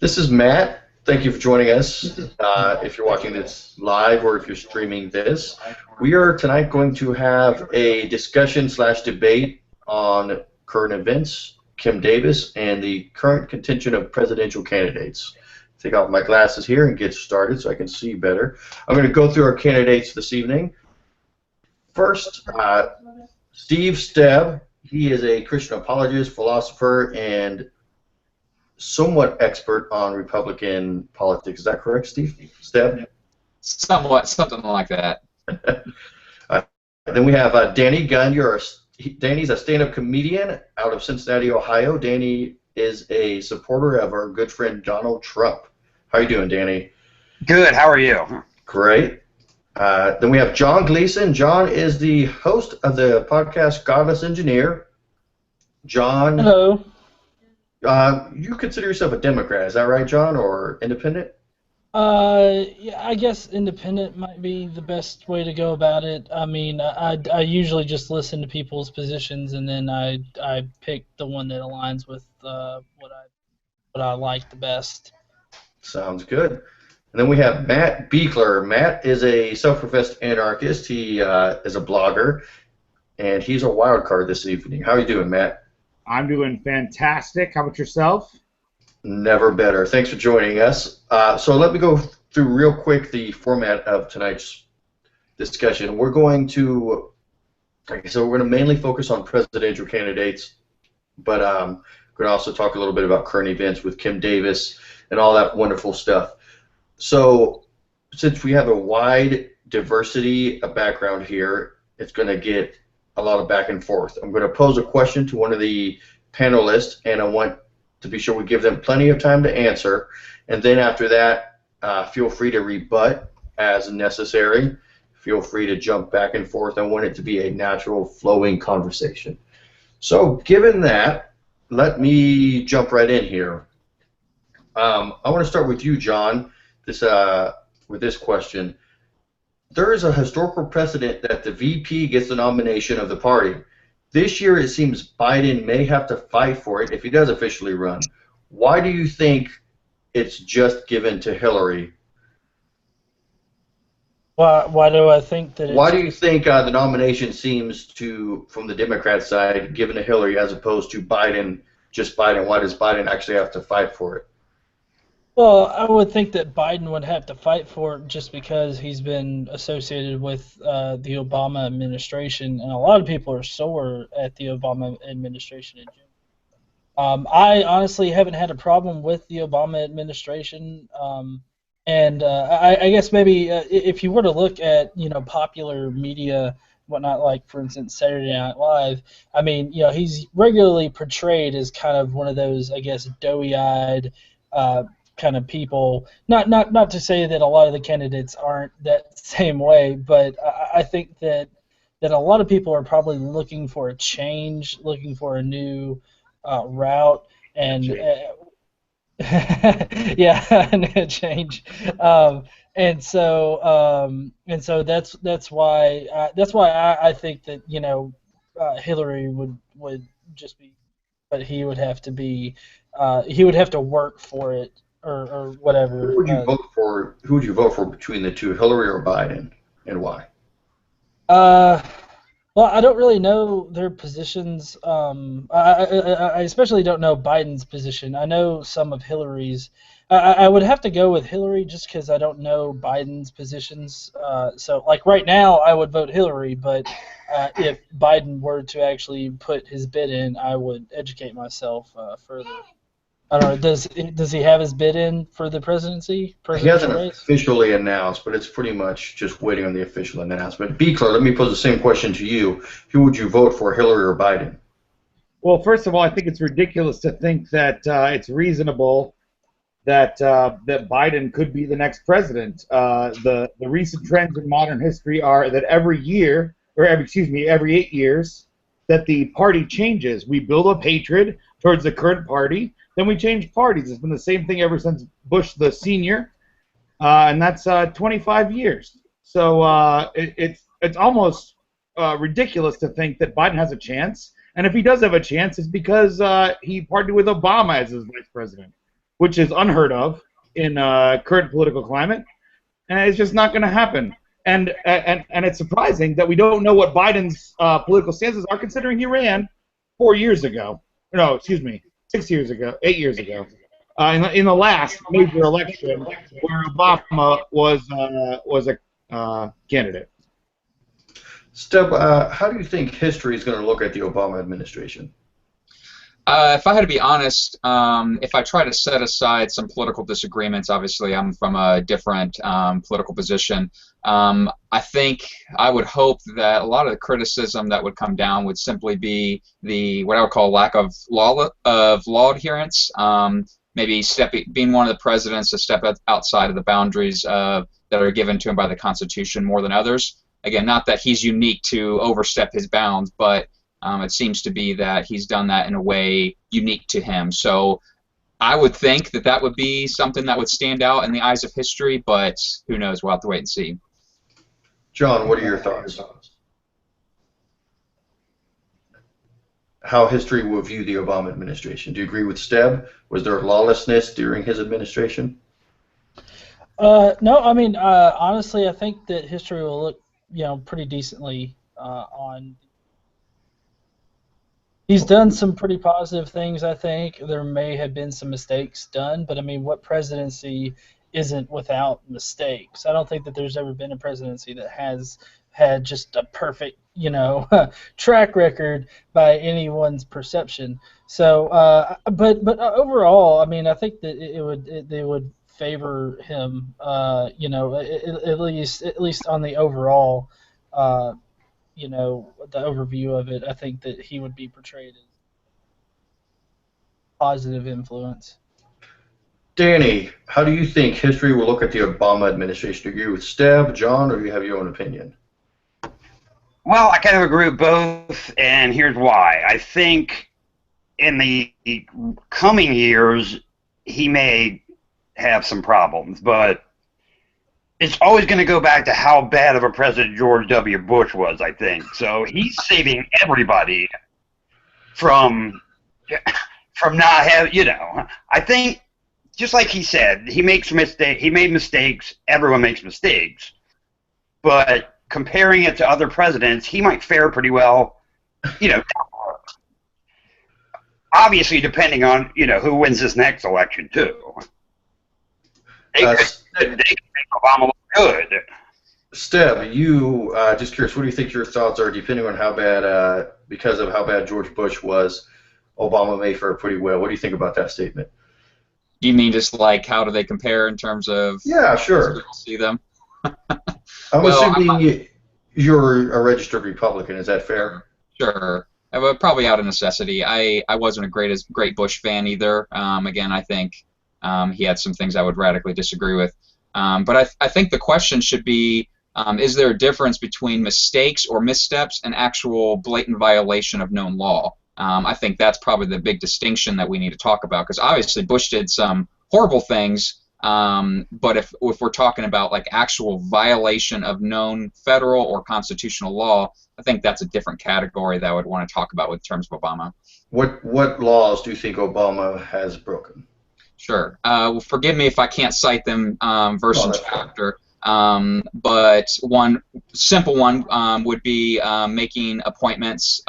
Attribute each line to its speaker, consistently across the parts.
Speaker 1: This is Matt. Thank you for joining us. If you're watching this live or if you're streaming this, we are tonight going to have a discussion slash debate on current events, Kim Davis, and the current contention of presidential candidates. Take off my glasses here and get started so I can see better. I'm going to go through our candidates this evening. First, Steve Stebb. He is a Christian apologist, philosopher, and somewhat expert on Republican politics. Is that correct, Steve? Stebb?
Speaker 2: Somewhat, something like that.
Speaker 1: Then we have Danny Gunn. Danny's a stand-up comedian out of Cincinnati, Ohio. Danny is a supporter of our good friend Donald Trump. How are you doing, Danny?
Speaker 3: Good. How are you?
Speaker 1: Great. Then we have John Gleason. John is the host of the podcast Godless Engineer. John.
Speaker 4: Hello.
Speaker 1: You consider yourself a Democrat, is that right, John, or independent?
Speaker 4: Yeah, I guess independent might be the best way to go about it. I mean, I usually just listen to people's positions and then I pick the one that aligns with what I like the best.
Speaker 1: Sounds good. And then we have Matt Beekler. Matt is a self-professed anarchist. He is a blogger, and he's a wild card this evening. How are you doing, Matt?
Speaker 5: I'm doing fantastic. How about yourself?
Speaker 1: Never better. Thanks for joining us. So let me go through real quick the format of tonight's discussion. We're going to mainly focus on presidential candidates, but we're going to also talk a little bit about current events with Kim Davis and all that wonderful stuff. So since we have a wide diversity of background here, it's going to get a lot of back and forth. I'm going to pose a question to one of the panelists, and I want to be sure we give them plenty of time to answer. And then after that, feel free to rebut as necessary. Feel free to jump back and forth. I want it to be a natural, flowing conversation. So given that, let me jump right in here. I want to start with you, John, with this question. There is a historical precedent that the VP gets the nomination of the party. This year, it seems Biden may have to fight for it if he does officially run. Why do you think it's just given to Hillary?
Speaker 4: Why do I think that?
Speaker 1: Why do you think the nomination seems to, from the Democrat side, given to Hillary as opposed to Biden, just Biden? Why does Biden actually have to fight for it?
Speaker 4: Well, I would think that Biden would have to fight for it just because he's been associated with the Obama administration, and a lot of people are sore at the Obama administration in general. I honestly haven't had a problem with the Obama administration, and I guess maybe if you were to look at popular media, whatnot, like for instance Saturday Night Live, I mean he's regularly portrayed as kind of one of those, I guess, doughy-eyed kind of people. Not to say that a lot of the candidates aren't that same way, but I think that a lot of people are probably looking for a change, looking for a new route, and yeah, a change. And so that's why I think that Hillary would just be, but he would have to be he would have to work for it. Or whatever.
Speaker 1: Who would you vote for? Who would you vote for between the two, Hillary or Biden, and why?
Speaker 4: Well, I don't really know their positions. I especially don't know Biden's position. I know some of Hillary's. I would have to go with Hillary just because I don't know Biden's positions. So, like right now, I would vote Hillary, but if Biden were to actually put his bid in, I would educate myself further. I don't know. Does he have his bid in for the presidency?
Speaker 1: He hasn't officially announced, but it's pretty much just waiting on the official announcement. Beekler, let me pose the same question to you. Who would you vote for, Hillary or Biden?
Speaker 5: Well, first of all, I think it's ridiculous to think that it's reasonable that that Biden could be the next president. The recent trends in modern history are that every 8 years, that the party changes. We build up hatred towards the current party. Then we change parties. It's been the same thing ever since Bush the senior, and that's 25 years. So it's almost ridiculous to think that Biden has a chance. And if he does have a chance, it's because he partnered with Obama as his vice president. which is unheard of in current political climate, and it's just not going to happen. And it's surprising that we don't know what Biden's political stances are, considering he ran 4 years ago. No, excuse me, 6 years ago, 8 years ago, in the last major election where Obama was a candidate.
Speaker 1: Steb, how do you think history is going to look at the Obama administration?
Speaker 2: If I had to be honest, if I try to set aside some political disagreements, obviously I'm from a different political position. I think I would hope that a lot of the criticism that would come down would simply be the what I would call lack of law adherence. Maybe being one of the presidents to step outside of the boundaries that are given to him by the Constitution more than others. Again, not that he's unique to overstep his bounds, but it seems to be that he's done that in a way unique to him. So I would think that that would be something that would stand out in the eyes of history, but who knows? We'll have to wait and see.
Speaker 1: John, what are your thoughts? How history will view the Obama administration? Do you agree with Steb? Was there lawlessness during his administration?
Speaker 4: No, I mean, honestly, I think that history will look, pretty decently on. He's done some pretty positive things, I think. There may have been some mistakes done, but I mean, what presidency isn't without mistakes? I don't think that there's ever been a presidency that has had just a perfect, track record by anyone's perception. So, but overall, I mean, I think that they would favor him, at least on the overall. The overview of it, I think that he would be portrayed as positive influence.
Speaker 1: Danny, how do you think history will look at the Obama administration? Do you agree with Steb, John, or do you have your own opinion?
Speaker 3: Well, I kind of agree with both, and here's why. I think in the coming years, he may have some problems, but it's always going to go back to how bad of a president George W. Bush was, I think. So he's saving everybody from not having, I think, just like he said, he made mistakes, everyone makes mistakes. But comparing it to other presidents, he might fare pretty well, obviously depending on, who wins this next election, too. They could make Obama look good.
Speaker 1: Steb, you just curious, what do you think your thoughts are, depending on how bad, because of how bad George Bush was, Obama may fare pretty well. What do you think about that statement?
Speaker 2: You mean just like how do they compare in terms of?
Speaker 1: Yeah, sure.
Speaker 2: See them.
Speaker 1: I'm assuming you're a registered Republican. Is that fair?
Speaker 2: Sure. But probably out of necessity. I wasn't a great Bush fan either. Again, I think he had some things I would radically disagree with. But I think the question should be, is there a difference between mistakes or missteps and actual blatant violation of known law? I think that's probably the big distinction that we need to talk about, because obviously Bush did some horrible things, but if we're talking about like actual violation of known federal or constitutional law, I think that's a different category that I would want to talk about with terms of Obama.
Speaker 1: What laws do you think Obama has broken?
Speaker 2: Sure. Well, forgive me if I can't cite them verse and chapter, but one simple one would be making appointments.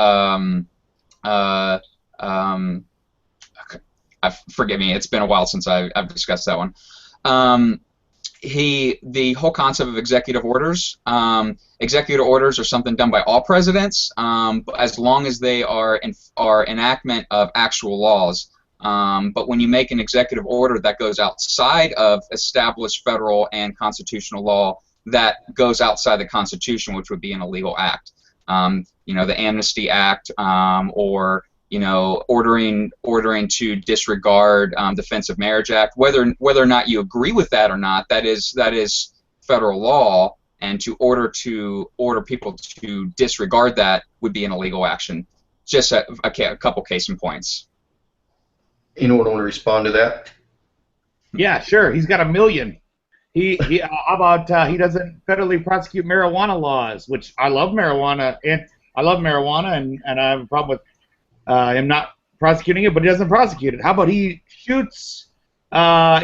Speaker 2: Forgive me, it's been a while since I've discussed that one. The whole concept of executive orders. Executive orders are something done by all presidents, as long as they are enactment of actual laws. But when you make an executive order that goes outside of established federal and constitutional law, that goes outside the Constitution, which would be an illegal act. The Amnesty Act, or ordering to disregard Defense of Marriage Act. Whether or not you agree with that or not, that is federal law, and to order people to disregard that would be an illegal action. Just a couple case in points.
Speaker 1: Anyone want to respond to that?
Speaker 5: Yeah, sure. He's got 1 million. How about he doesn't federally prosecute marijuana laws, which I love marijuana, and I have a problem with him not prosecuting it, but he doesn't prosecute it. How about he shoots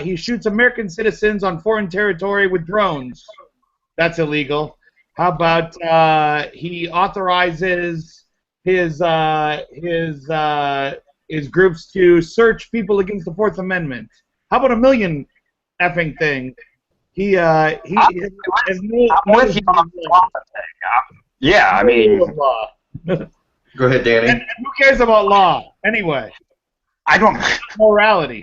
Speaker 5: He shoots American citizens on foreign territory with drones. That's illegal. How about he authorizes his groups to search people against the Fourth Amendment? How about a million effing things? He has no.
Speaker 3: I'm with you on the law thing. Yeah, I mean,
Speaker 5: law.
Speaker 1: Go ahead, Danny.
Speaker 5: And who cares about law anyway?
Speaker 3: I don't.
Speaker 5: Morality.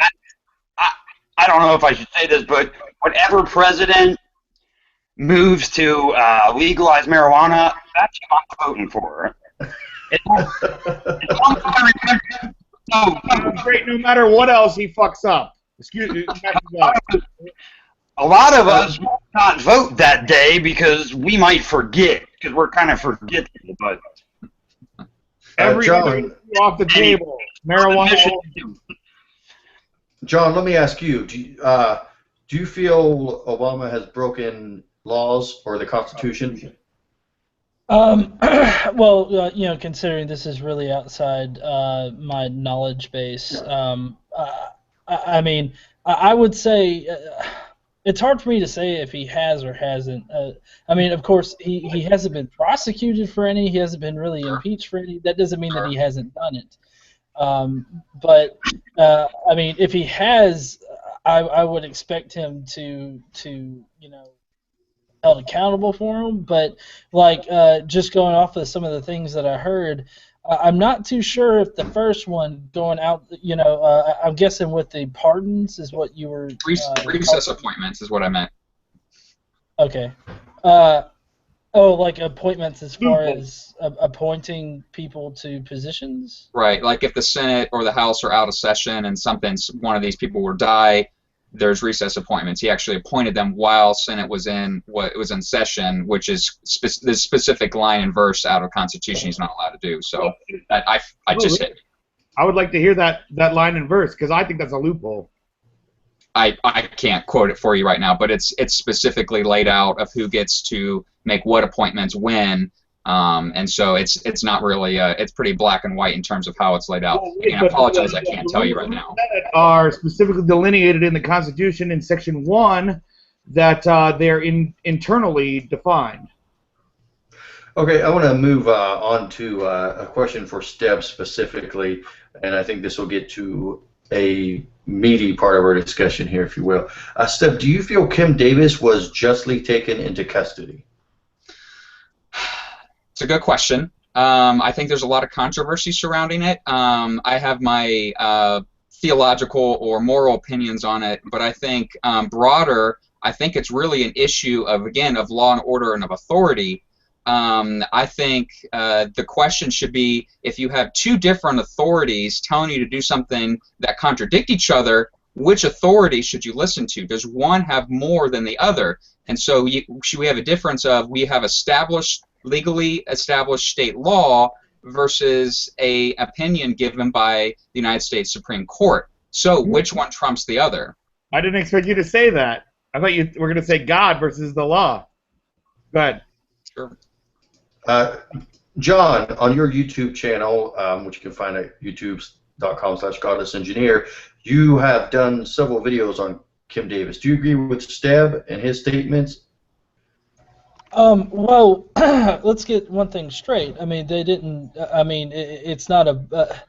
Speaker 3: I don't know if I should say this, but whatever president moves to legalize marijuana, that's who I'm voting for.
Speaker 5: Great, no matter what else he fucks up. Excuse me.
Speaker 3: A lot of us will not vote that day because we might forget, because we're kind of forgetful. But
Speaker 5: every
Speaker 1: John,
Speaker 5: off the table, marijuana.
Speaker 1: John, let me ask you: do you feel Obama has broken laws or the Constitution?
Speaker 4: Well, you know, considering this is really outside my knowledge base, I mean, I would say it's hard for me to say if he has or hasn't. I mean, of course, he hasn't been prosecuted for any. He hasn't been really impeached for any. That doesn't mean that he hasn't done it. But I mean, if he has, I would expect him to you know, held accountable for them. But like just going off of some of the things that I heard, I'm not too sure if the first one going out, you know, I'm guessing with the pardons is what you were.
Speaker 2: Recess appointments is what I meant.
Speaker 4: Okay. Oh, like appointments as far as appointing people to positions?
Speaker 2: Right, like if the Senate or the House are out of session and one of these people would die, there's recess appointments. He actually appointed them while Senate was in session, which is the specific line and verse out of Constitution he's not allowed to do. So that I just hit.
Speaker 5: I would like to hear that line and verse because I think that's a loophole.
Speaker 2: I can't quote it for you right now, but it's specifically laid out of who gets to make what appointments when, and so it's not really it's pretty black and white in terms of how it's laid out. Again, I apologize, I can't tell you right now.
Speaker 5: That are specifically delineated in the Constitution in Section 1 that they're internally defined.
Speaker 1: Okay, I want to move on to a question for Steb specifically, and I think this will get to a meaty part of our discussion here, if you will. Steb, do you feel Kim Davis was justly taken into custody?
Speaker 2: It's a good question. I think there's a lot of controversy surrounding it. I have my theological or moral opinions on it, but I think broader, I think it's really an issue of, again, of law and order and of authority. I think the question should be, if you have two different authorities telling you to do something that contradict each other, which authority should you listen to? Does one have more than the other? And so we have a difference of, we have legally established state law versus a opinion given by the United States Supreme Court. So which one trumps the other?
Speaker 5: I didn't expect you to say that. I thought you were going to say God versus the law. Go ahead.
Speaker 2: Sure.
Speaker 1: John, on your YouTube channel, which you can find at youtube.com/godlessengineer, you have done several videos on Kim Davis. Do you agree with Steb and his statements?
Speaker 4: Well, let's get one thing straight. I mean, they didn't. I mean, it's not a.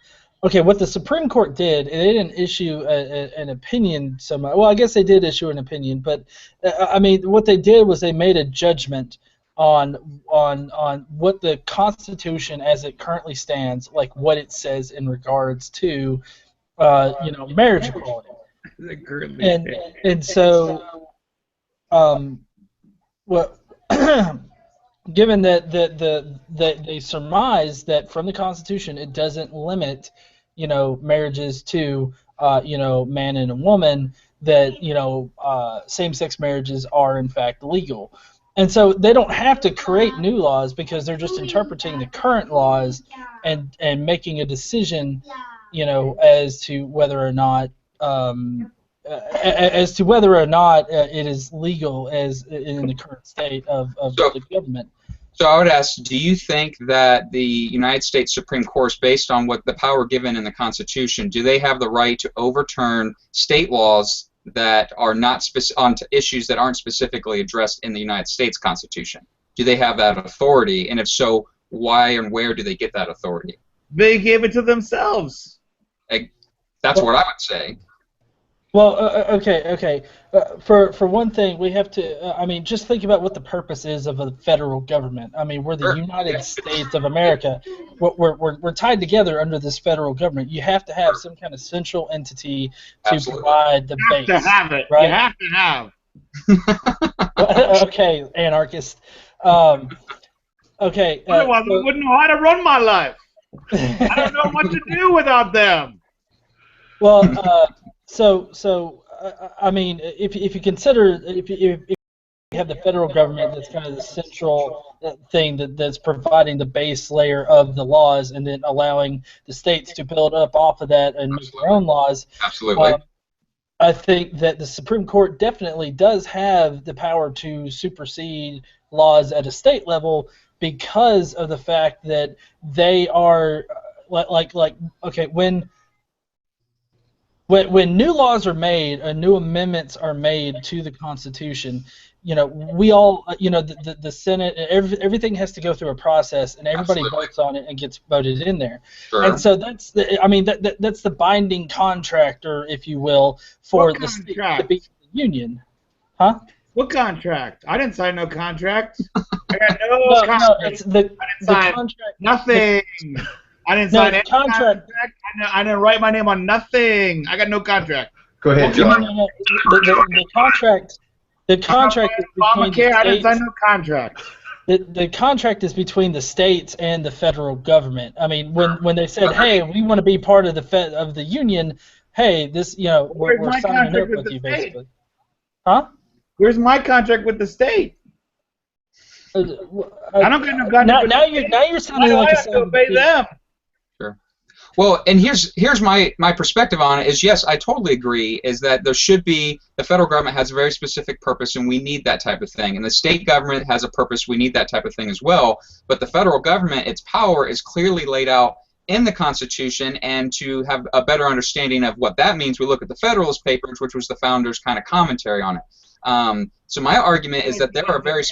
Speaker 4: Okay, what the Supreme Court did, they didn't issue an opinion. Well, I guess they did issue an opinion, but I mean, what they did was they made a judgment on what the Constitution, as it currently stands, like what it says in regards to, you know, marriage equality. And so, well, given that they surmise that from the Constitution it doesn't limit, you know, marriages to, you know, man and a woman, that, you know, same-sex marriages are in fact legal. And so they don't have to create new laws because they're just interpreting the current laws and making a decision, you know, as to whether or not it is legal as in the current state of the government.
Speaker 2: So I would ask, do you think that the United States Supreme Court, based on what the power given in the Constitution, do they have the right to overturn state laws that are not on issues that aren't specifically addressed in the United States Constitution? Do they have that authority? And if so, why and where do they get that authority?
Speaker 5: They gave it to themselves.
Speaker 2: That's what I would say.
Speaker 4: Well, okay. For one thing, we have to. I mean, just think about what the purpose is of a federal government. I mean, we're the United States of America. We're tied together under this federal government. You have to have some kind of central entity to provide the base.
Speaker 5: You have to have it.
Speaker 4: Right?
Speaker 5: You have to have.
Speaker 4: Okay, anarchist. Okay.
Speaker 5: Otherwise, I wouldn't know how to run my life. I don't know what to do without them.
Speaker 4: Well, I mean, if you consider if you have the federal government that's kind of the central thing that's providing the base layer of the laws, and then allowing the states to build up off of that and make their own laws.
Speaker 2: Absolutely.
Speaker 4: I think that the Supreme Court definitely does have the power to supersede laws at a state level because of the fact that they are okay, when new laws are made and new amendments are made to the Constitution, we all, the Senate, everything has to go through a process, and everybody votes on it and gets voted in there.
Speaker 2: Sure.
Speaker 4: And so that's that's the binding contract, or if you will, for the state to be the union. Huh?
Speaker 5: What contract? I didn't sign no contract. I got no contract.
Speaker 4: No, it's the contract.
Speaker 5: Nothing. I didn't sign any
Speaker 4: contract.
Speaker 5: I didn't write my name on nothing. I got no contract.
Speaker 1: Go ahead, John.
Speaker 4: No. The contract. The contract is between the states.
Speaker 5: I didn't sign no contract.
Speaker 4: The contract is between the states and the federal government. I mean, when they said, "Hey, we want to be part of the union," hey, this, we're signing up with you, basically. Huh?
Speaker 5: Where's my contract with the state? I don't get no contract.
Speaker 4: Now you're sounding like
Speaker 5: I have to obey them.
Speaker 2: Sure. Well, and here's my perspective on it is, yes, I totally agree, is that there should be, the federal government has a very specific purpose, and we need that type of thing. And the state government has a purpose, we need that type of thing as well. But the federal government, its power is clearly laid out in the Constitution, and to have a better understanding of what that means, we look at the Federalist Papers, which was the founders' kind of commentary on it. So my argument is that there are very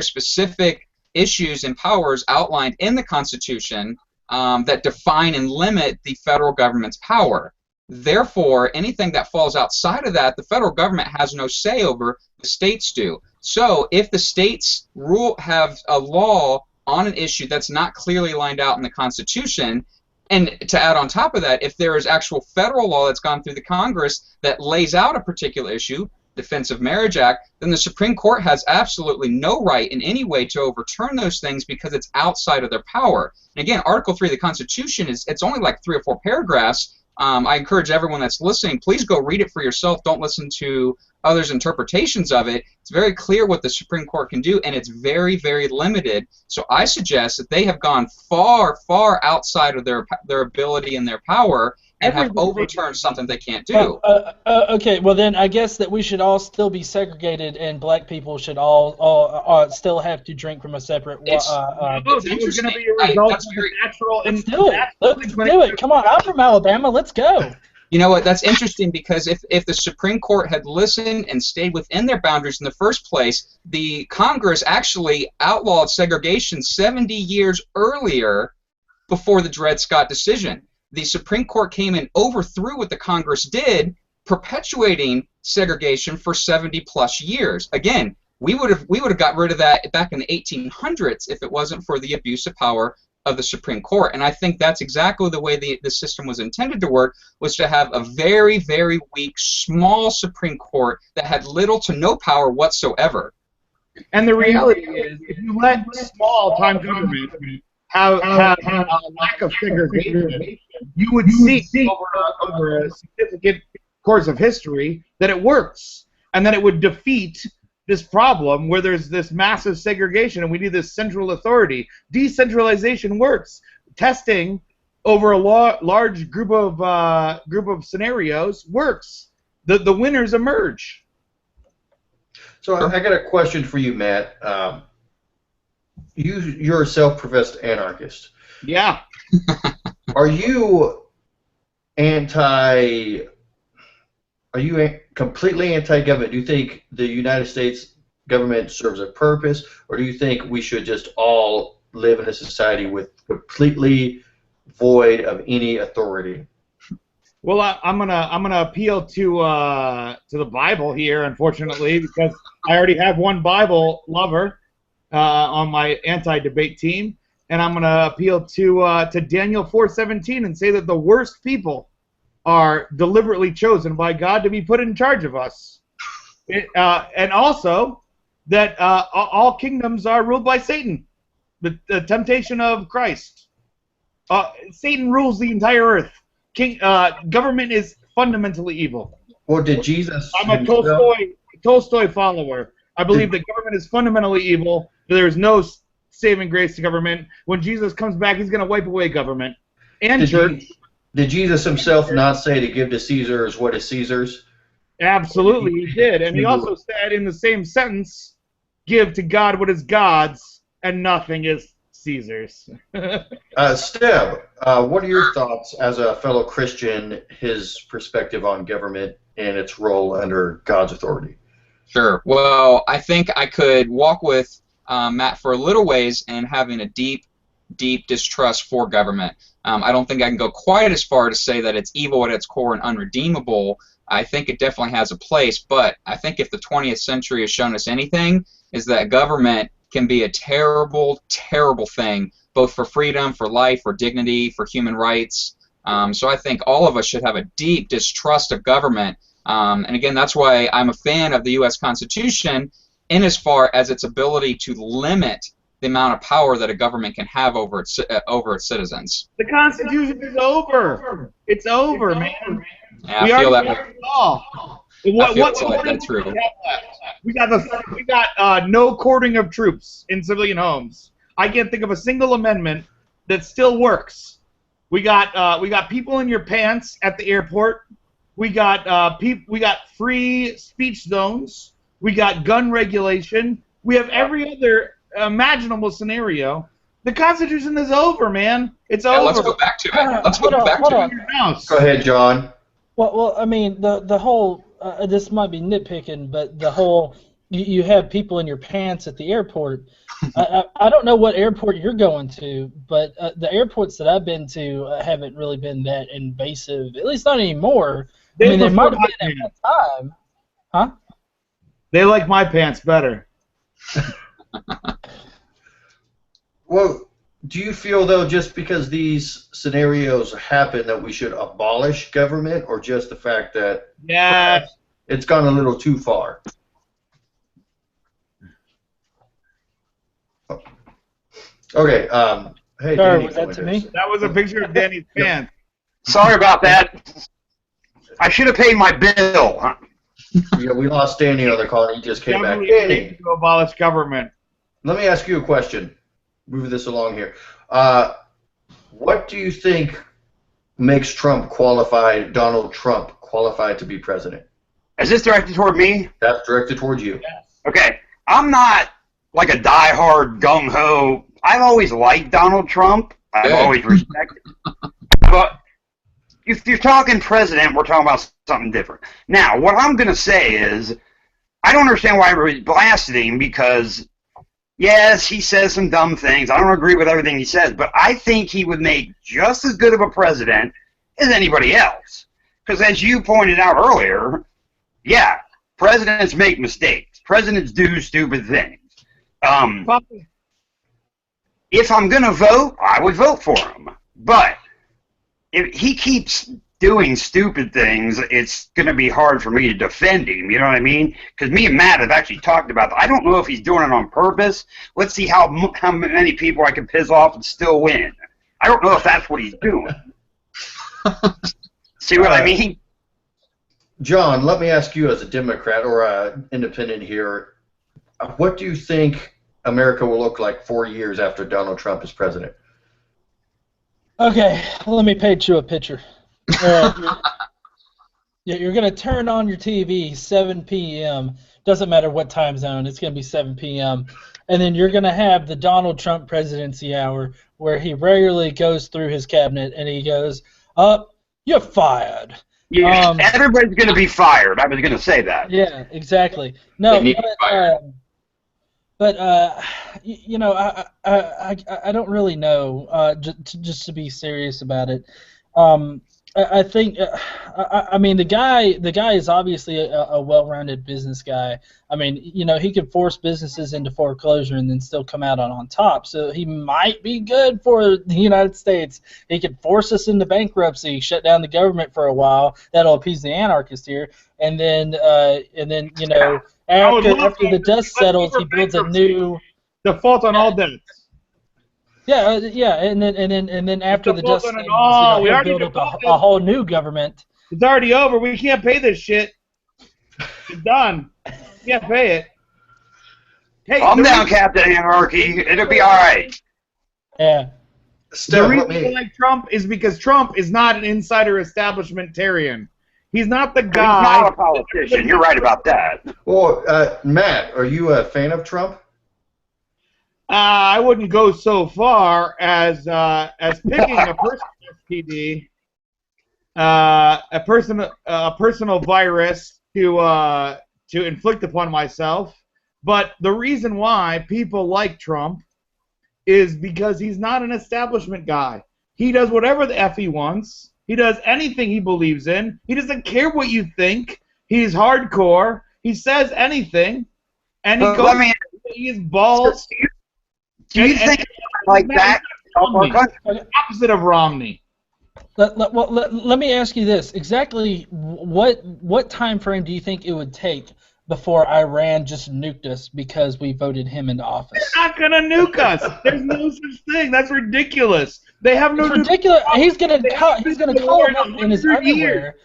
Speaker 2: specific issues and powers outlined in the Constitution that define and limit the federal government's power. Therefore, anything that falls outside of that, the federal government has no say over. The states do. So if the states have a law on an issue that's not clearly lined out in the Constitution, and to add on top of that, if there is actual federal law that's gone through the Congress that lays out a particular issue, Defense of Marriage Act, then the Supreme Court has absolutely no right in any way to overturn those things because it's outside of their power. And again, Article 3 of the Constitution it's only like 3 or 4 paragraphs. I encourage everyone that's listening, please go read it for yourself. Don't listen to others' interpretations of it. It's very clear what the Supreme Court can do, and it's very, very limited. So I suggest that they have gone far, far outside of their ability and their power, and have overturned something they can't do.
Speaker 4: Okay, well then I guess that we should all still be segregated, and black people should all still have to drink from a separate.
Speaker 2: It's
Speaker 5: interesting. Going to be a result of the natural.
Speaker 4: Let's do it. Let's do it. Come on, I'm from Alabama. Let's go.
Speaker 2: You know what? That's interesting because if the Supreme Court had listened and stayed within their boundaries in the first place, the Congress actually outlawed segregation 70 years earlier before the Dred Scott decision. The Supreme Court came and overthrew what the Congress did, perpetuating segregation for 70-plus years. Again, we would have got rid of that back in the 1800s if it wasn't for the abuse of power of the Supreme Court. And I think that's exactly the way the system was intended to work, was to have a very, very weak, small Supreme Court that had little to no power whatsoever.
Speaker 5: And the reality is, if you let small-time government have a lack of segregation, you would see over a significant course of history that it works, and that it would defeat this problem where there's this massive segregation and we need this central authority. Decentralization works. Testing over a large group of scenarios works. The winners emerge.
Speaker 1: So I got a question for you, Matt. you're a self-professed anarchist.
Speaker 5: Yeah.
Speaker 1: Are you anti? Are you completely anti-government? Do you think the United States government serves a purpose, or do you think we should just all live in a society with completely void of any authority?
Speaker 5: Well, I'm gonna appeal to the Bible here, unfortunately, because I already have one Bible lover on my anti-debate team, and I'm gonna appeal to Daniel 4:17 and say that the worst people are deliberately chosen by God to be put in charge of us, and also that all kingdoms are ruled by Satan, the temptation of Christ. Satan rules the entire earth. Government is fundamentally evil.
Speaker 1: Well, did Jesus?
Speaker 5: I'm a Tolstoy follower. I believe that government is fundamentally evil. There is no saving grace to government. When Jesus comes back, he's going to wipe away government and church.
Speaker 1: Did Jesus himself not say to give to Caesar's what is Caesar's?
Speaker 5: Absolutely, he did. And he also said in the same sentence, give to God what is God's, and nothing is Caesar's.
Speaker 1: Steb, what are your thoughts as a fellow Christian, his perspective on government and its role under God's authority?
Speaker 2: Sure. Well, I think I could walk with Matt for a little ways in having a deep distrust for government. I don't think I can go quite as far to say that it's evil at its core and unredeemable. I think it definitely has a place, but I think if the 20th century has shown us anything, is that government can be a terrible, terrible thing, both for freedom, for life, for dignity, for human rights. So I think all of us should have a deep distrust of government. And again, that's why I'm a fan of the U.S. Constitution in as far as its ability to limit the amount of power that a government can have over its citizens.
Speaker 5: The Constitution is over. It's over, man.
Speaker 2: Yeah, I feel that way.
Speaker 5: That's true. We got no quartering of troops in civilian homes. I can't think of a single amendment that still works. We got people in your pants at the airport. We got free speech zones. We got gun regulation. We have every other imaginable scenario. The Constitution is over, man. It's over.
Speaker 2: Let's go back to it. Let's go back to it.
Speaker 1: Go ahead, John.
Speaker 4: Well, I mean, the whole this might be nitpicking, but the whole you have people in your pants at the airport. I don't know what airport you're going to, but the airports that I've been to haven't really been that invasive. At least not anymore. I mean, they might have been at that time, huh?
Speaker 5: They like my pants better.
Speaker 1: Well, do you feel, though, just because these scenarios happen that we should abolish government, or just the fact that it's gone a little too far? Okay, hey,
Speaker 4: Sorry,
Speaker 1: Danny,
Speaker 4: was that to me?
Speaker 5: That was a picture of Danny's pants.
Speaker 3: Sorry about that. I should have paid my bill. Huh?
Speaker 1: Yeah, we lost Danny on the call, and he just came back.
Speaker 5: Definitely
Speaker 1: Danny,
Speaker 5: need to abolish government.
Speaker 1: let me ask you a question. Moving this along here. What do you think makes Donald Trump qualified to be president?
Speaker 3: Is this directed toward me?
Speaker 1: That's directed towards you.
Speaker 3: Okay. I'm not like a diehard gung-ho. I've always liked Donald Trump. I've always respected him. But if you're talking president, we're talking about something different. Now, what I'm going to say is, I don't understand why everybody's blasting him because, yes, he says some dumb things. I don't agree with everything he says, but I think he would make just as good of a president as anybody else. Because as you pointed out earlier, yeah, presidents make mistakes. Presidents do stupid things. If I'm going to vote, I would vote for him. But if he keeps doing stupid things, it's going to be hard for me to defend him, you know what I mean? Because me and Matt have actually talked about that. I don't know if he's doing it on purpose. Let's see how many people I can piss off and still win. I don't know if that's what he's doing. See what I mean?
Speaker 1: John, let me ask you as a Democrat or an independent here, what do you think America will look like 4 years after Donald Trump is president?
Speaker 4: Okay, let me paint you a picture. You're going to turn on your TV 7 p.m. Doesn't matter what time zone, it's going to be 7 p.m. and then you're going to have the Donald Trump presidency hour, where he regularly goes through his cabinet and he goes, you're fired.
Speaker 3: Yeah, everybody's going to be fired. I was going to say that.
Speaker 4: Yeah, exactly. No, but you know, I don't really know. Just to be serious about it, I think, I mean, the guy is obviously a well-rounded business guy. I mean, you know, he could force businesses into foreclosure and then still come out on top. So he might be good for the United States. He could force us into bankruptcy, shut down the government for a while. That'll appease the anarchists here, and then you know, after the dust settles, he builds a new
Speaker 5: default on all debts.
Speaker 4: Yeah, and then after the dust settles, he'll build up a whole new government.
Speaker 5: It's already over. We can't pay this shit. It's done. We can't pay it. Hey,
Speaker 3: calm down, Captain Anarchy. It'll be all right.
Speaker 4: Yeah.
Speaker 5: The reason I like Trump is because Trump is not an insider establishmentarian. He's not the guy.
Speaker 3: He's not a politician. You're right about that.
Speaker 1: Well, Matt, are you a fan of Trump?
Speaker 5: I wouldn't go so far as picking a personal STD, a personal virus to inflict upon myself. But the reason why people like Trump is because he's not an establishment guy. He does whatever the F he wants. He does anything he believes in. He doesn't care what you think. He's hardcore. He says anything, and he goes. He's balls.
Speaker 3: Do you think like that?
Speaker 5: Opposite of Romney.
Speaker 4: Let me ask you this: exactly what time frame do you think it would take before Iran just nuked us because we voted him into office?
Speaker 5: They're not gonna nuke us. There's no such thing. That's ridiculous. They have no.
Speaker 4: It's ridiculous. He's gonna call him up in his underwear.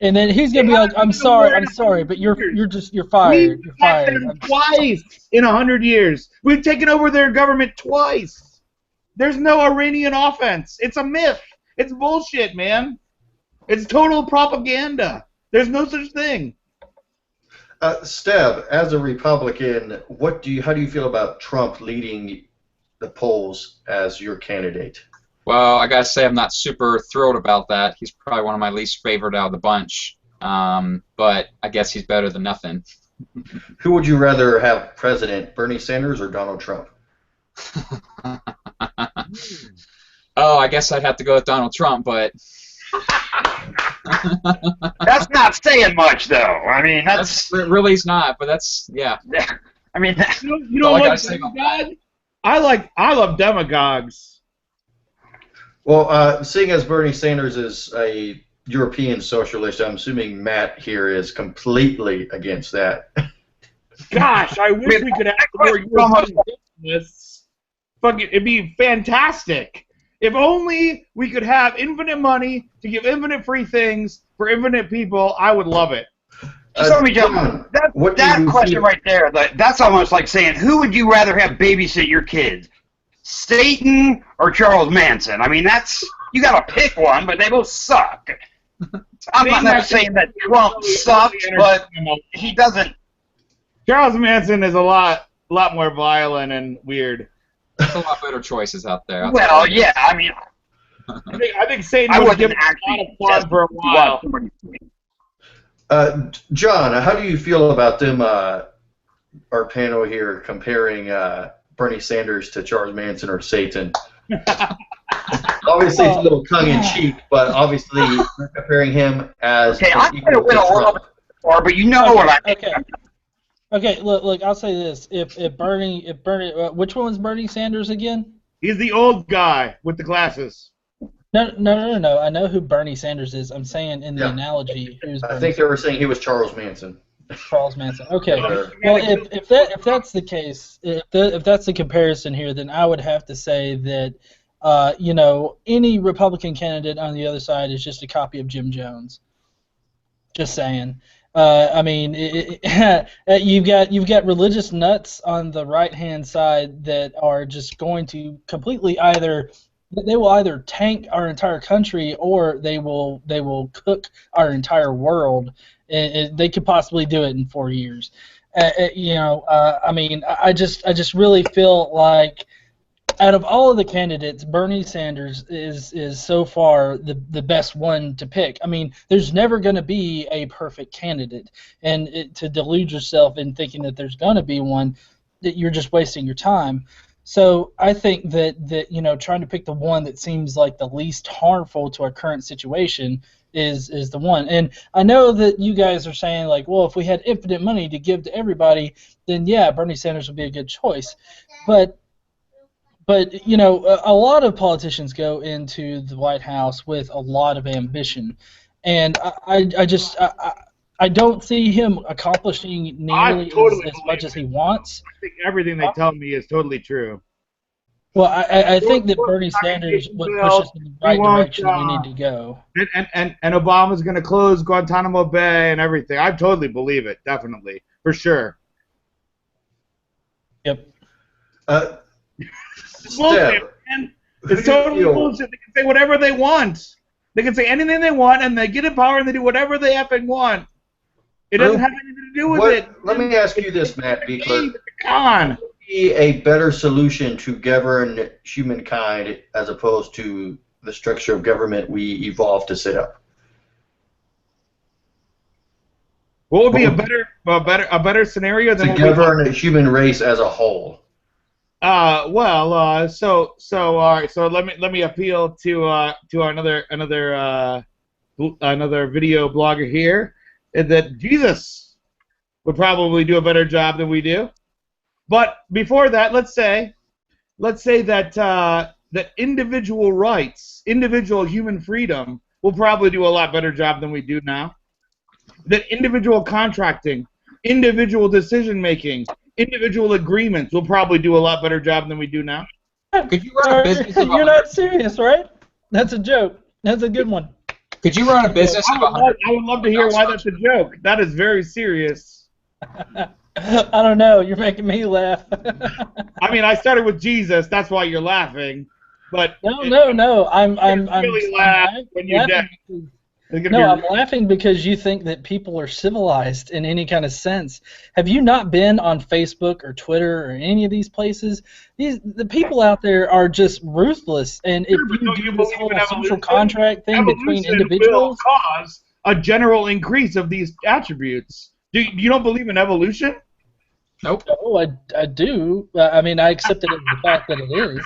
Speaker 4: And then he's gonna be like, I'm sorry, but you're fired. You're fired.
Speaker 5: Twice in 100 years. We've taken over their government twice. There's no Iranian offense. It's a myth. It's bullshit, man. It's total propaganda. There's no such thing.
Speaker 1: Steb, as a Republican, how do you feel about Trump leading the polls as your candidate?
Speaker 2: Well, I gotta say I'm not super thrilled about that. He's probably one of my least favorite out of the bunch. But I guess he's better than nothing.
Speaker 1: Who would you rather have president, Bernie Sanders or Donald Trump?
Speaker 2: Oh, I guess I'd have to go with Donald Trump, but
Speaker 3: that's not saying much, though. I mean, that's
Speaker 2: it really is not. But that's yeah.
Speaker 3: I mean,
Speaker 5: you don't like demagogues? I love demagogues.
Speaker 1: Well, seeing as Bernie Sanders is a European socialist, I'm assuming Matt here is completely against that.
Speaker 5: Gosh, I wish we could have more European socialists. Fucking, it'd be fantastic. If only we could have infinite money to give infinite free things for infinite people, I would love it.
Speaker 3: Just let me jump on. That question right there, that's almost like saying, who would you rather have babysit your kids? Satan or Charles Manson? I mean, you got to pick one, but they both suck. I'm not saying that Trump sucks, but he doesn't.
Speaker 5: Charles Manson is a lot more violent and weird.
Speaker 2: There's a lot better choices out there.
Speaker 3: Well, yeah, I mean,
Speaker 5: I think Satan would give a lot of fun for a while.
Speaker 1: John, how do you feel about them? Our panel here comparing Bernie Sanders to Charles Manson or Satan. Obviously, it's a little tongue-in-cheek, but obviously we're comparing him as.
Speaker 3: Okay, I'm going to win a little bit more, but you know what I mean.
Speaker 4: Okay. Look. I'll say this: if Bernie, which one's Bernie Sanders again?
Speaker 5: He's the old guy with the glasses.
Speaker 4: No. I know who Bernie Sanders is. I'm saying in the analogy, who's Bernie
Speaker 1: I think they were saying he was Charles Manson.
Speaker 4: Charles Manson. Okay. Well, if that's the case, if that's the comparison here, then I would have to say that any Republican candidate on the other side is just a copy of Jim Jones. Just saying. I mean, you've got religious nuts on the right-hand side that are just going to completely either tank our entire country or they will cook our entire world. And they could possibly do it in 4 years. I mean, I just really feel like out of all of the candidates, Bernie Sanders is so far the best one to pick. I mean, there's never going to be a perfect candidate, and to delude yourself in thinking that there's going to be one, that you're just wasting your time. So I think that trying to pick the one that seems like the least harmful to our current situation is the one. And I know that you guys are saying, like, well, if we had infinite money to give to everybody, then yeah, Bernie Sanders would be a good choice. But a lot of politicians go into the White House with a lot of ambition, and I don't see him accomplishing nearly as much as he wants.
Speaker 5: I think everything they tell me is totally true.
Speaker 4: Well, I think that Bernie Sanders would push us in the right direction that we need to go.
Speaker 5: And Obama's going to close Guantanamo Bay and everything. I totally believe it, definitely, for sure.
Speaker 4: Yep.
Speaker 5: It's bullshit, man. It's totally bullshit. They can say whatever they want. They can say anything they want, and they get in power and they do whatever they effing want. It doesn't have anything to do with it.
Speaker 1: Let me ask you this, Matt Beekler.
Speaker 5: What would
Speaker 1: be a better solution to govern humankind as opposed to the structure of government we evolved to set up?
Speaker 5: What would be a better scenario than
Speaker 1: to govern the human race as a whole?
Speaker 5: So let me appeal to another video blogger here, that Jesus would probably do a better job than we do. But before that, let's say that individual rights, individual human freedom, will probably do a lot better job than we do now. That individual contracting, individual decision making, individual agreements will probably do a lot better job than we do now.
Speaker 2: Could you run a business?
Speaker 4: You're not serious, right? That's a joke. That's a good one.
Speaker 2: Could you run a business of 100?
Speaker 5: I would love to hear why that's a joke. That is very serious.
Speaker 4: I don't know. You're making me laugh.
Speaker 5: I mean, I started with Jesus. That's why you're laughing. But
Speaker 4: no. I'm
Speaker 5: really laugh when you die.
Speaker 4: No, I'm laughing because you think that people are civilized in any kind of sense. Have you not been on Facebook or Twitter or any of these places? The people out there are just ruthless. And if you do this whole social contract thing between individuals,
Speaker 5: will cause a general increase of these attributes. You don't believe in evolution?
Speaker 2: Nope.
Speaker 4: Oh, I do. I mean, I accept it as the fact that it is.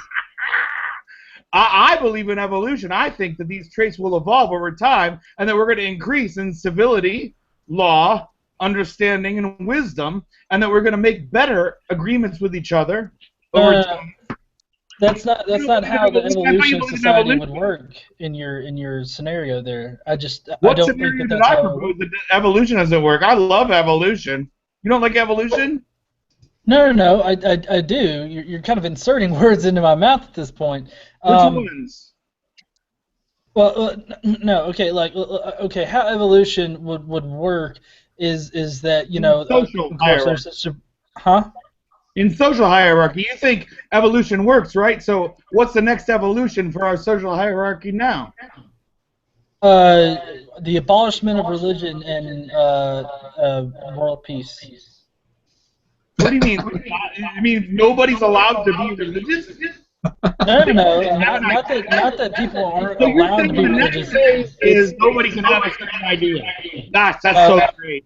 Speaker 5: I believe in evolution. I think that these traits will evolve over time, and that we're going to increase in civility, law, understanding, and wisdom, and that we're going to make better agreements with each other over time.
Speaker 4: That's not how the evolution society would work in your scenario there. I don't think that's how.
Speaker 5: Propose that evolution doesn't work? I love evolution. You don't like evolution?
Speaker 4: No, I do. You're kind of inserting words into my mouth at this point.
Speaker 5: Which ones?
Speaker 4: Well, no. Okay, how evolution would work is that
Speaker 5: social hierarchy. In social hierarchy, you think evolution works, right? So what's the next evolution for our social hierarchy now?
Speaker 4: The abolishment of religion and world peace.
Speaker 5: What do you mean? You mean nobody's allowed to be religious?
Speaker 4: No, not that people aren't allowed to be religious.
Speaker 5: Is nobody can have a second idea. That's so great.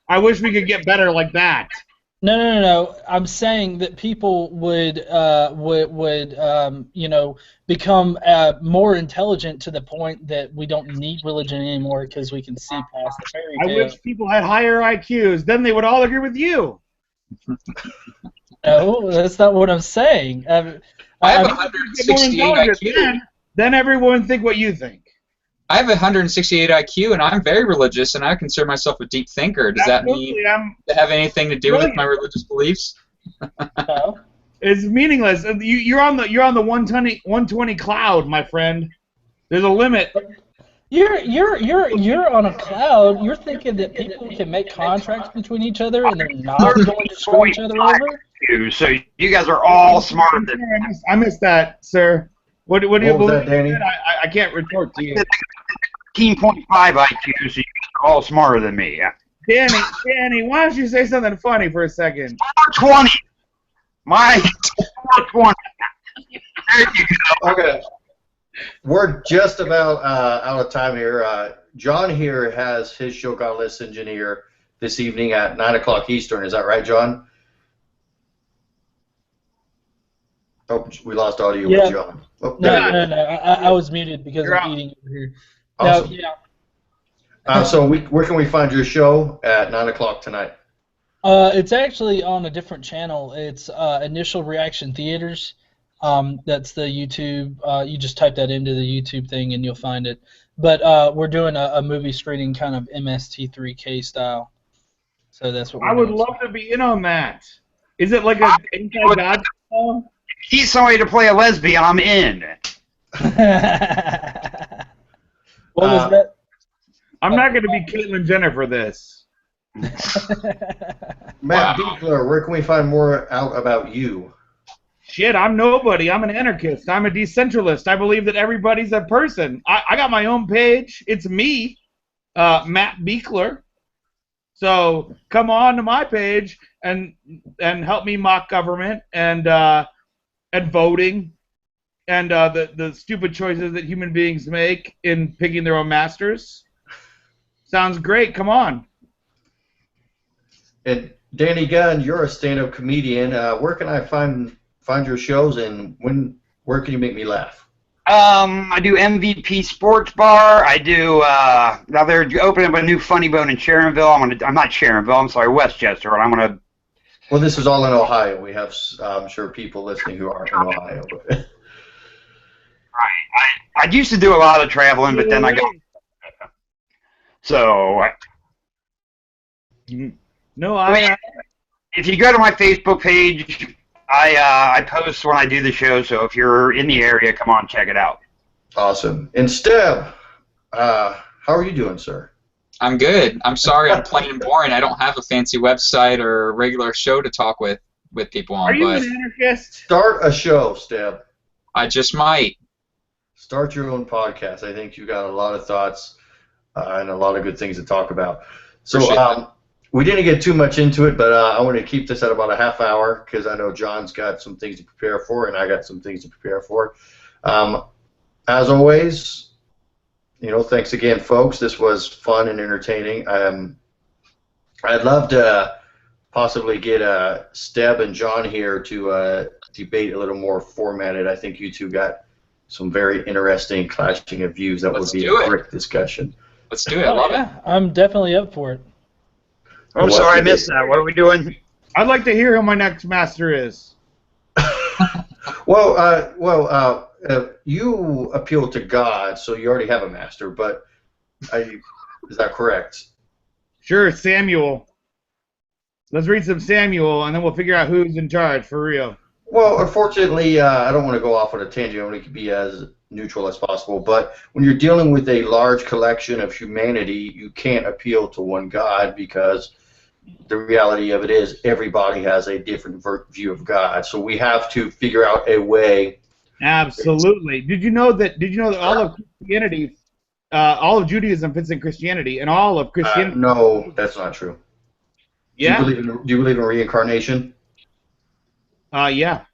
Speaker 5: I wish we could get better like that.
Speaker 4: No. I'm saying that people would become more intelligent to the point that we don't need religion anymore because we can see past the fairy tale.
Speaker 5: I wish people had higher IQs. Then they would all agree with you.
Speaker 4: No, that's not what I'm saying.
Speaker 2: I have 168 IQ.
Speaker 5: Then everyone think what you think.
Speaker 2: I have 168 IQ, and I'm very religious, and I consider myself a deep thinker. Does that mean to have anything to do with my religious beliefs?
Speaker 4: No.
Speaker 5: It's meaningless. You're on the 120 cloud, my friend. There's a limit.
Speaker 4: You're on a cloud. You're thinking that people can make contracts between each other and they're not going to screw each other over?
Speaker 3: So you guys are all smarter than me.
Speaker 5: I missed that, sir. What do you believe?
Speaker 1: That, Danny?
Speaker 5: I can't retort to you.
Speaker 3: 15.5 IQ, so you guys are all smarter than me.
Speaker 5: Danny, why don't you say something funny for a second?
Speaker 3: 420. My 420. There you go.
Speaker 1: Okay. We're just about out of time here. John here has his show Godless Engineer this evening at 9 o'clock Eastern. Is that right, John? Oh, we lost audio with John. Oh,
Speaker 4: No,
Speaker 1: there you go.
Speaker 4: no. I was muted because
Speaker 5: You're
Speaker 4: I'm
Speaker 5: out.
Speaker 4: eating over here.
Speaker 1: Awesome.
Speaker 4: No, yeah.
Speaker 1: So where can we find your show at 9 o'clock tonight?
Speaker 4: It's actually on a different channel. It's Initial Reaction Theaters. That's the YouTube. You just type that into the YouTube thing and you'll find it. But we're doing a movie screening kind of MST3K style. So that's what we're
Speaker 5: I would
Speaker 4: doing.
Speaker 5: love to be in on that. Is it like a anti-God show?
Speaker 3: He's somebody to play a lesbian. I'm in.
Speaker 4: What was that?
Speaker 5: I'm not going to be Caitlyn Jenner for this.
Speaker 1: Matt Beekler, where can we find more out about you?
Speaker 5: Shit, I'm nobody. I'm an anarchist. I'm a decentralist. I believe that everybody's a person. I got my own page. It's me, Matt Beekler. So come on to my page and help me mock government and voting and the stupid choices that human beings make in picking their own masters. Sounds great. Come on.
Speaker 1: And Danny Gunn, you're a stand-up comedian. Where can I find your shows, and where can you make me laugh?
Speaker 3: I do MVP Sports Bar. I do now they're opening up a new Funny Bone in Sharonville. I'm not Sharonville. I'm sorry, Westchester. But I'm gonna.
Speaker 1: Well, this is all in Ohio. We have, I'm sure, people listening who aren't in Ohio.
Speaker 3: Right. I used to do a lot of traveling, but then I got. So.
Speaker 5: No,
Speaker 3: I mean, if you go to my Facebook page, I post when I do the show. So if you're in the area, come on, check it out.
Speaker 1: Awesome. And Steb, how are you doing, sir?
Speaker 2: I'm good. I'm sorry I'm plain and boring. I don't have a fancy website or a regular show to talk with people on.
Speaker 5: Are you
Speaker 2: but
Speaker 5: an anarchist?
Speaker 1: Start a show, Steb.
Speaker 2: I just might.
Speaker 1: Start your own podcast. I think you got a lot of thoughts and a lot of good things to talk about. So we didn't get too much into it, but I want to keep this at about a half hour because I know John's got some things to prepare for and I got some things to prepare for. As always, thanks again, folks. This was fun and entertaining. I'd love to possibly get Steb and John here to debate a little more formatted. I think you two got some very interesting clashing of views. That would be a great discussion.
Speaker 2: Let's do it. I love it.
Speaker 4: I'm definitely up for it.
Speaker 3: I'm sorry I missed that. What are we doing?
Speaker 5: I'd like to hear who my next master is.
Speaker 1: Well, you appeal to God, so you already have a master, but is that correct?
Speaker 5: Sure, Samuel. Let's read some Samuel, and then we'll figure out who's in charge, for real.
Speaker 1: Well, unfortunately, I don't want to go off on a tangent. I want to be as neutral as possible, but when you're dealing with a large collection of humanity, you can't appeal to one God because the reality of it is everybody has a different view of God. So we have to figure out a way.
Speaker 5: Absolutely. Did you know that all of Christianity, all of Judaism fits in Christianity, and all of Christianity?
Speaker 1: No, that's not true.
Speaker 5: Yeah.
Speaker 1: Do you believe in reincarnation?
Speaker 5: Yeah.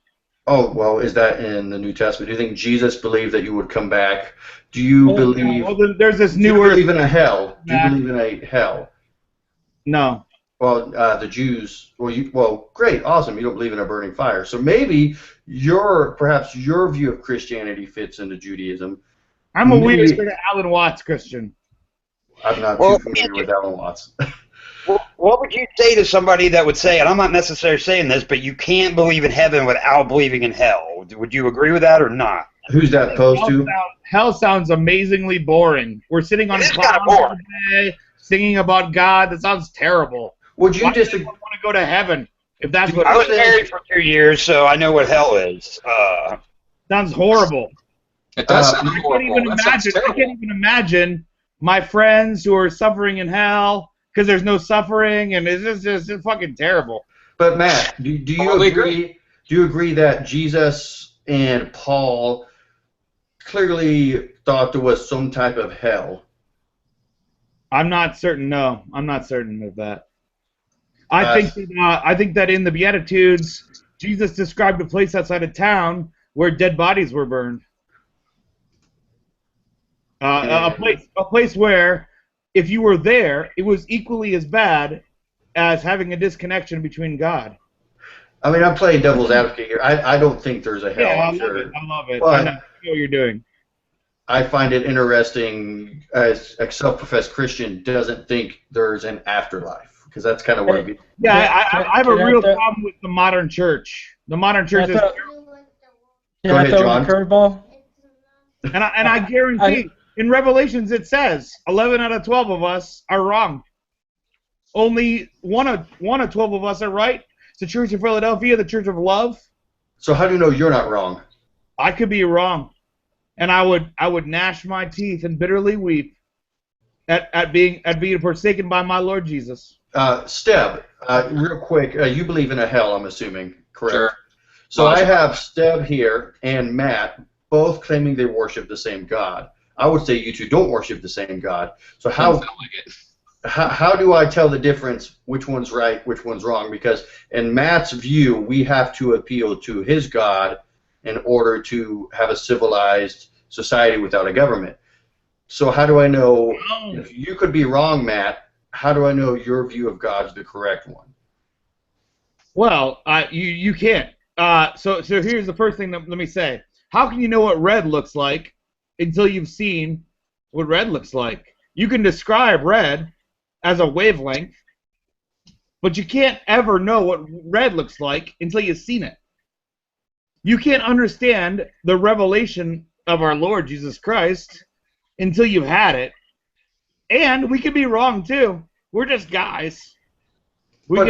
Speaker 1: Oh, well, is that in the New Testament? Do you think Jesus believed that you would come back? Do you believe?
Speaker 5: Well, there's this
Speaker 1: Do you
Speaker 5: new
Speaker 1: believe in a hell? Do you believe in a hell?
Speaker 5: No.
Speaker 1: Well, the Jews. Well, great, awesome. You don't believe in a burning fire, so maybe perhaps your view of Christianity fits into Judaism.
Speaker 5: I'm a weird sort of Alan Watts Christian.
Speaker 1: I'm not too familiar with Alan Watts.
Speaker 3: What would you say to somebody that would say, and I'm not necessarily saying this, but you can't believe in heaven without believing in hell? Would you agree with that or not?
Speaker 1: Who's that posed to?
Speaker 5: Hell sounds amazingly boring. We're sitting on
Speaker 3: clouds
Speaker 5: all day, singing about God. That sounds terrible.
Speaker 1: Would you just
Speaker 5: want to go to heaven if that's what?
Speaker 3: I was married for 2 years, so I know what hell is.
Speaker 5: Sounds horrible.
Speaker 2: It does sound
Speaker 5: I can't
Speaker 2: horrible.
Speaker 5: even
Speaker 2: That sounds
Speaker 5: imagine. I
Speaker 2: terrible.
Speaker 5: can't even imagine my friends who are suffering in hell because there's no suffering, and it's just fucking terrible.
Speaker 1: But Matt, do you
Speaker 2: Totally
Speaker 1: agree? Do you agree that Jesus and Paul clearly thought there was some type of hell?
Speaker 5: I'm not certain. No, I'm not certain of that. I think that in the Beatitudes, Jesus described a place outside of town where dead bodies were burned. A place where, if you were there, it was equally as bad as having a disconnection between God.
Speaker 1: I mean, I'm playing devil's advocate here. I don't think there's a hell.
Speaker 5: Yeah,
Speaker 1: I'm sure.
Speaker 5: I love it.
Speaker 1: But
Speaker 5: I know what you're doing.
Speaker 1: I find it interesting as a self-professed Christian doesn't think there's an afterlife, because that's kind of what it.
Speaker 5: Yeah, I have a real problem with the modern church. The modern church is.
Speaker 4: Can I throw in a curveball?
Speaker 5: And I guarantee, in Revelations it says 11 out of 12 of us are wrong. Only one of 12 of us are right. It's the Church of Philadelphia, the Church of Love.
Speaker 1: So how do you know you're not wrong?
Speaker 5: I could be wrong, and I would gnash my teeth and bitterly weep at being forsaken by my Lord Jesus.
Speaker 1: Steb, real quick, you believe in a hell, I'm assuming, correct?
Speaker 2: Sure.
Speaker 1: So I have Steb here and Matt both claiming they worship the same God. I would say you two don't worship the same God. So how do I tell the difference, which one's right, which one's wrong? Because in Matt's view, we have to appeal to his God in order to have a civilized society without a government. So how do I know, if you could be wrong, Matt, how do I know your view of God's the correct one?
Speaker 5: Well, you can't. So here's the first thing let me say. How can you know what red looks like until you've seen what red looks like? You can describe red as a wavelength, but you can't ever know what red looks like until you've seen it. You can't understand the revelation of our Lord Jesus Christ until you've had it. And we could be wrong too. We're just guys.
Speaker 1: I'm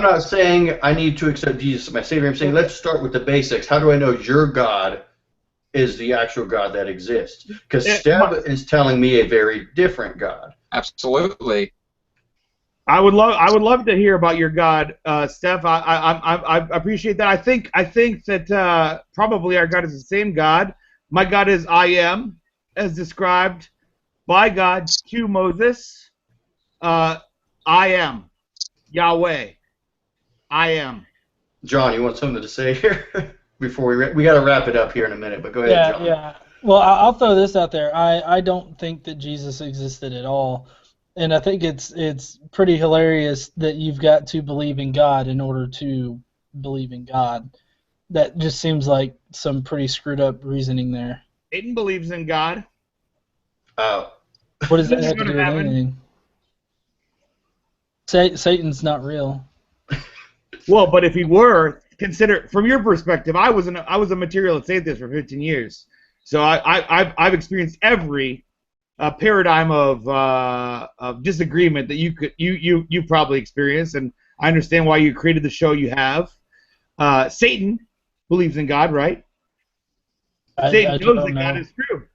Speaker 1: not saying I need to accept Jesus as my Savior. I'm saying let's start with the basics. How do I know your God is the actual God that exists? Because Steb is telling me a very different God.
Speaker 2: Absolutely.
Speaker 5: I would love to hear about your God, Steph. I appreciate that. I think that probably our God is the same God. My God is I am, as described by God to Moses. I am Yahweh. I am.
Speaker 1: John, you want something to say here before we got to wrap it up here in a minute? But go ahead, John.
Speaker 4: Yeah. Well, I'll throw this out there. I don't think that Jesus existed at all. And I think it's pretty hilarious that you've got to believe in God in order to believe in God. That just seems like some pretty screwed up reasoning there.
Speaker 5: Satan believes in God.
Speaker 1: Oh.
Speaker 4: What does that have to do with anything? Satan's not real.
Speaker 5: Well, but if he were, consider from your perspective, I was a materialist atheist for 15 years, so I've experienced every paradigm of disagreement that you probably experienced, and I understand why you created the show you have. Satan believes in God, right? Satan knows that God is true.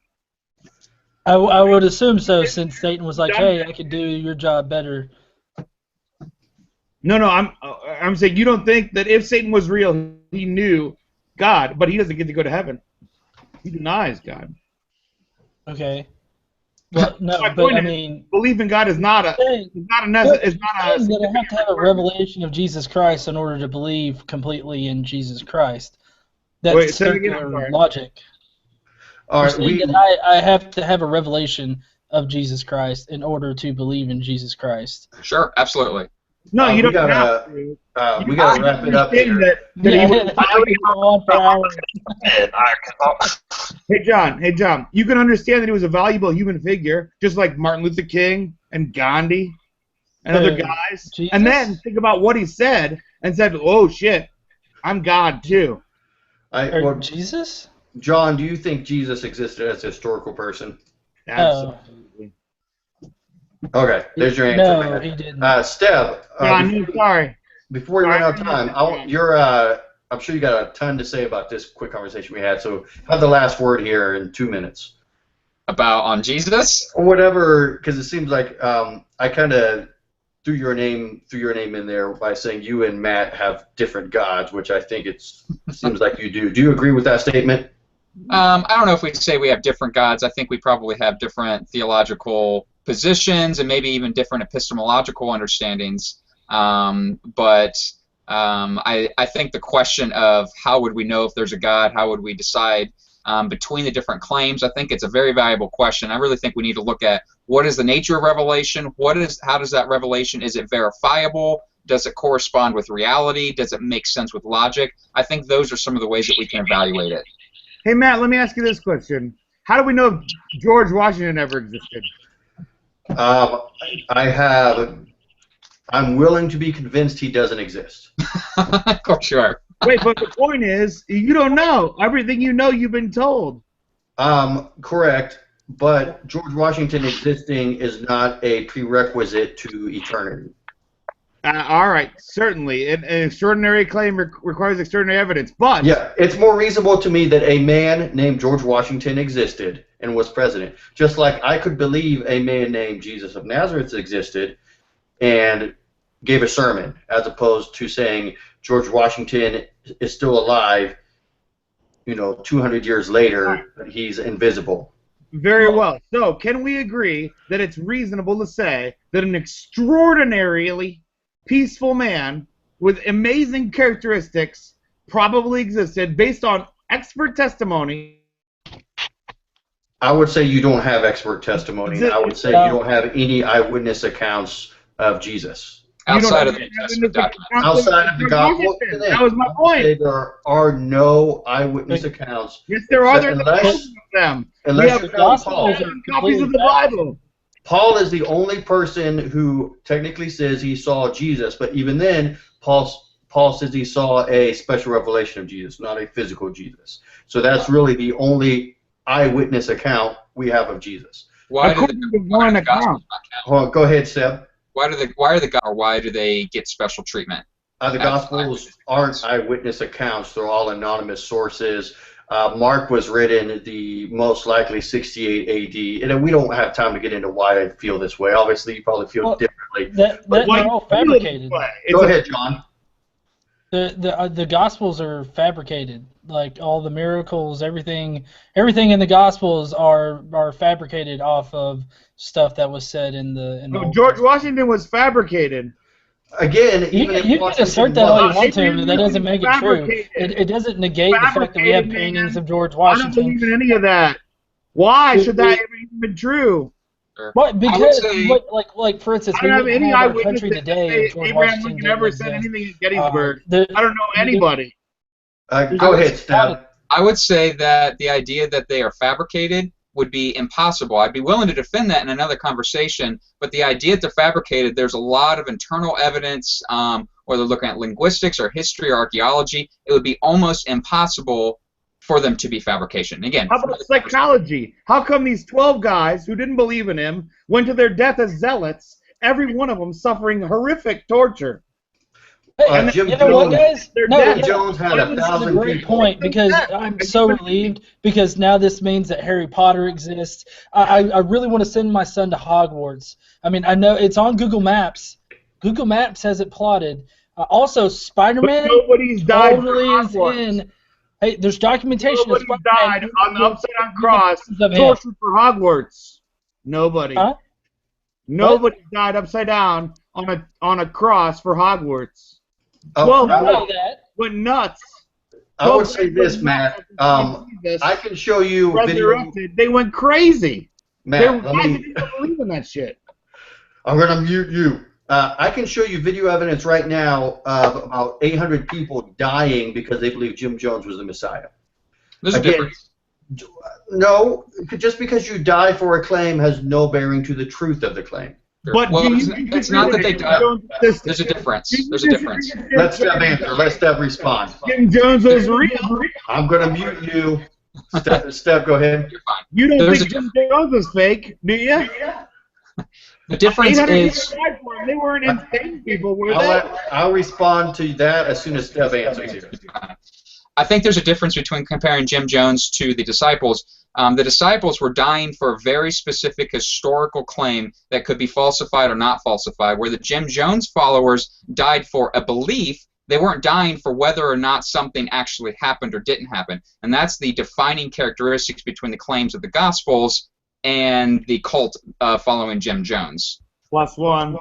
Speaker 4: I would assume so, since Satan was like, "Hey, I could do your job better."
Speaker 5: No, I'm saying you don't think that if Satan was real, he knew God, but he doesn't get to go to heaven. He denies God.
Speaker 4: Okay. Well, no, but I mean,
Speaker 5: believe in God is not a.
Speaker 4: That I have to have a revelation of Jesus Christ in order to believe completely in Jesus Christ. That's circular logic.
Speaker 1: All right,
Speaker 4: I have to have a revelation of Jesus Christ in order to believe in Jesus Christ.
Speaker 2: Sure, absolutely.
Speaker 5: No, you don't have to.
Speaker 1: We got to wrap it up here.
Speaker 5: Hey, John, you can understand that he was a valuable human figure, just like Martin Luther King and Gandhi and other guys. Jesus? And then think about what he said and said, oh, shit, I'm God, too.
Speaker 4: Jesus?
Speaker 1: John, do you think Jesus existed as a historical person?
Speaker 5: Absolutely.
Speaker 1: Okay, there's your answer.
Speaker 4: No, he didn't.
Speaker 1: Steb.
Speaker 5: John, sorry.
Speaker 1: Before we run out of time, I'm sure you got a ton to say about this quick conversation we had. So have the last word here in 2 minutes.
Speaker 2: About on Jesus?
Speaker 1: Or whatever, because it seems like I kind of threw your name in there by saying you and Matt have different gods, which I think it seems like you do. Do you agree with that statement?
Speaker 2: I don't know if we say we have different gods. I think we probably have different theological positions and maybe even different epistemological understandings. I think the question of how would we know if there's a God, how would we decide between the different claims, I think it's a very valuable question. I really think we need to look at what is the nature of revelation, how does that revelation, is it verifiable, does it correspond with reality, does it make sense with logic? I think those are some of the ways that we can evaluate it.
Speaker 5: Hey, Matt, let me ask you this question. How do we know if George Washington ever existed?
Speaker 1: I'm willing to be convinced he doesn't exist.
Speaker 2: Of course you are.
Speaker 5: Wait, but the point is, you don't know. Everything you know, you've been told.
Speaker 1: Correct, but George Washington existing is not a prerequisite to eternity.
Speaker 5: All right, certainly. An extraordinary claim requires extraordinary evidence, but...
Speaker 1: Yeah, it's more reasonable to me that a man named George Washington existed and was president. Just like I could believe a man named Jesus of Nazareth existed and gave a sermon, as opposed to saying George Washington is still alive, 200 years later, but he's invisible.
Speaker 5: Very well. So, can we agree that it's reasonable to say that an extraordinarily peaceful man with amazing characteristics probably existed based on expert testimony?
Speaker 1: I would say you don't have expert testimony. I would say you don't have any eyewitness accounts of Jesus.
Speaker 2: Outside of the New Testament documents.
Speaker 1: Outside of the Gospel.
Speaker 5: That was my point.
Speaker 1: There are no eyewitness accounts.
Speaker 5: Yes, there are. There's
Speaker 1: Unless-
Speaker 5: of them.
Speaker 1: Unless
Speaker 5: We have
Speaker 1: you're counting Paul.
Speaker 5: copies of the Bible.
Speaker 1: Paul is the only person who technically says he saw Jesus, but even then, Paul says he saw a special revelation of Jesus, not a physical Jesus. So that's really the only eyewitness account we have of Jesus.
Speaker 2: Why do
Speaker 5: According to
Speaker 2: the
Speaker 5: one
Speaker 2: Gospels
Speaker 5: account.
Speaker 2: not count?
Speaker 1: Well, go ahead, Seb.
Speaker 2: Why do they get special treatment?
Speaker 1: The Gospels aren't eyewitness accounts. They're all anonymous sources. Mark was written the most likely 68 AD, and we don't have time to get into why I feel this way. Obviously, you probably feel differently.
Speaker 4: They're all fabricated.
Speaker 1: Go ahead, John.
Speaker 4: The Gospels are fabricated. Like all the miracles, everything in the Gospels are fabricated off of stuff that was said in the.
Speaker 5: No, George Washington was fabricated.
Speaker 1: Again, even if
Speaker 4: You can
Speaker 1: Washington
Speaker 4: assert that all you
Speaker 1: was-
Speaker 4: want to, but that doesn't make it true. It doesn't negate the fact that we have paintings of George Washington.
Speaker 5: I don't believe in any of that. Why should that even be true?
Speaker 4: What? Because,
Speaker 2: say-
Speaker 4: like for instance,
Speaker 5: I
Speaker 4: we
Speaker 5: don't have
Speaker 4: wouldn't
Speaker 5: any
Speaker 4: have our
Speaker 5: eyewitness
Speaker 4: country
Speaker 5: that
Speaker 4: today
Speaker 5: say
Speaker 4: if George
Speaker 5: Abraham
Speaker 4: Washington
Speaker 5: Lincoln never
Speaker 4: didn't
Speaker 5: said
Speaker 4: exist.
Speaker 5: anything at Gettysburg.
Speaker 4: The-
Speaker 5: I don't know anybody.
Speaker 1: Go ahead, Steph.
Speaker 2: I would say that the idea that they are fabricated would be impossible. I'd be willing to defend that in another conversation, but the idea that they're fabricated, there's a lot of internal evidence, or they're looking at linguistics or history or archaeology, it would be almost impossible for them to be fabrication. Again,
Speaker 5: How about psychology? How come these 12 guys who didn't believe in him went to their death as zealots, every one of them suffering horrific torture?
Speaker 4: Hey,
Speaker 1: Jim
Speaker 4: you know what,
Speaker 1: Jones-
Speaker 4: guys? No,
Speaker 5: Jim
Speaker 1: Jones had
Speaker 4: this is
Speaker 1: 1,000
Speaker 4: a great
Speaker 1: people.
Speaker 4: point because I'm so relieved because now this means that Harry Potter exists. I really want to send my son to Hogwarts. I mean, I know it's on Google Maps. Google Maps has it plotted. Also, Spider-Man
Speaker 5: But nobody's died
Speaker 4: totally
Speaker 5: for
Speaker 4: is
Speaker 5: Hogwarts.
Speaker 4: in. Hey, there's documentation of
Speaker 5: Nobody
Speaker 4: Spider-Man.
Speaker 5: died on the upside-down cross,
Speaker 4: Of him.
Speaker 5: tortured for Hogwarts. Nobody.
Speaker 4: Huh?
Speaker 5: Nobody died upside down on a cross for Hogwarts.
Speaker 1: Oh,
Speaker 5: 12
Speaker 1: I
Speaker 4: I know
Speaker 1: would-
Speaker 4: that.
Speaker 5: went nuts.
Speaker 1: I would say this, Matt. I can show you video.
Speaker 5: resurrected. They went crazy.
Speaker 1: Matt,
Speaker 5: Why did people believe in that shit?
Speaker 1: I'm going to mute you. I can show you video evidence right now of about 800 people dying because they believe Jim Jones was the Messiah.
Speaker 2: there's a
Speaker 1: Again,
Speaker 2: difference.
Speaker 1: No, just because you die for a claim has no bearing to the truth of the claim.
Speaker 5: But
Speaker 2: Well,
Speaker 5: do
Speaker 2: it's,
Speaker 5: you
Speaker 2: it's not that they died.
Speaker 5: There's
Speaker 2: There's a difference. There's a difference.
Speaker 1: Let Steph answer. Let Steph respond.
Speaker 5: Jim Jones was real.
Speaker 1: I'm going to mute you. Steph, go ahead.
Speaker 2: You're fine.
Speaker 5: You don't
Speaker 2: There's
Speaker 5: think
Speaker 2: a
Speaker 5: Jim Jones was fake, do you?
Speaker 2: The difference
Speaker 5: 800
Speaker 2: is
Speaker 5: people died for him. They weren't insane people, were
Speaker 1: I'll,
Speaker 5: they?
Speaker 1: I'll respond to that as soon as Steph answers here.
Speaker 2: I think there's a difference between comparing Jim Jones to the disciples. The disciples were dying for a very specific historical claim that could be falsified or not falsified, where the Jim Jones followers died for a belief. They weren't dying for whether or not something actually happened or didn't happen. And that's the defining characteristics between the claims of the Gospels and the cult following Jim Jones.
Speaker 5: +1.
Speaker 1: Do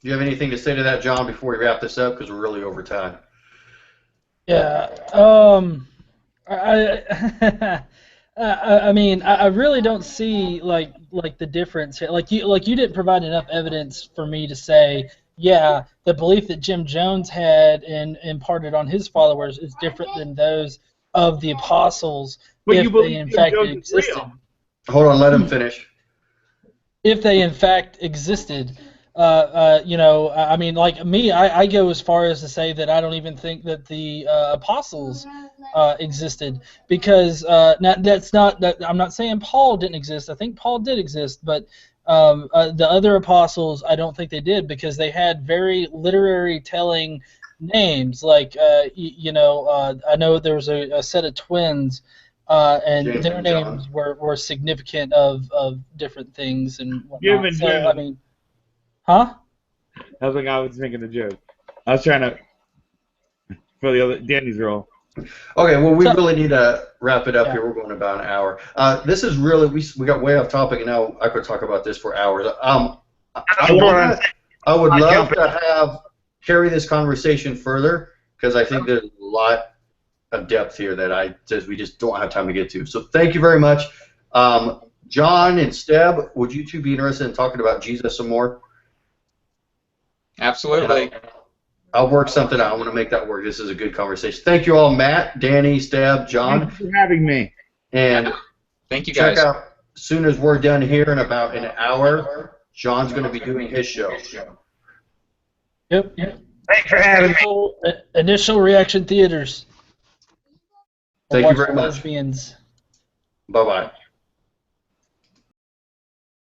Speaker 1: you have anything to say to that, John, before we wrap this up? Because we're really over time.
Speaker 4: Yeah. I mean, I really don't see like the difference here. Like you didn't provide enough evidence for me to say, yeah, the belief that Jim Jones had and imparted on his followers is different than those of the apostles,
Speaker 5: But
Speaker 4: if
Speaker 5: you
Speaker 4: they
Speaker 5: believe
Speaker 4: in
Speaker 5: Jim
Speaker 4: fact
Speaker 5: Jones is
Speaker 4: existed.
Speaker 5: real.
Speaker 1: Hold on, let him finish.
Speaker 4: If they in fact existed. I mean, like me, I go as far as to say that I don't even think that the apostles existed, because that's not that I'm not saying Paul didn't exist. I think Paul did exist, but the other apostles, I don't think they did, because they had very literary telling names. Like I know there was a set of twins. And
Speaker 1: James
Speaker 4: their
Speaker 1: and John.
Speaker 4: names were significant of different things and whatnot.
Speaker 5: Jim and
Speaker 4: So,
Speaker 5: John.
Speaker 4: I mean, huh?
Speaker 5: I was making a joke. I was trying to for the other Danny's role.
Speaker 1: Okay, well, we
Speaker 4: So-
Speaker 1: really need to wrap it up
Speaker 4: Yeah.
Speaker 1: here. We're going about an hour. This is really, we got way off topic, and now I could talk about this for hours. I would love to carry this conversation further, because I think there's a lot of depth here that we just don't have time to get to. So thank you very much. John and Steb, would you two be interested in talking about Jesus some more?
Speaker 2: Absolutely.
Speaker 1: I'll work something out. I want to make that work. This is a good conversation. Thank you all, Matt, Danny, Steb, John.
Speaker 5: Thanks for having me.
Speaker 1: And
Speaker 2: Thank you,
Speaker 1: check
Speaker 2: guys.
Speaker 1: out, as soon as we're done here in about an hour, John's going to be doing his show.
Speaker 4: Yep.
Speaker 3: Thanks for having me.
Speaker 4: Initial reaction theaters.
Speaker 1: Thank you very
Speaker 4: Watch
Speaker 1: much.
Speaker 4: Lesbians.
Speaker 1: Bye-bye.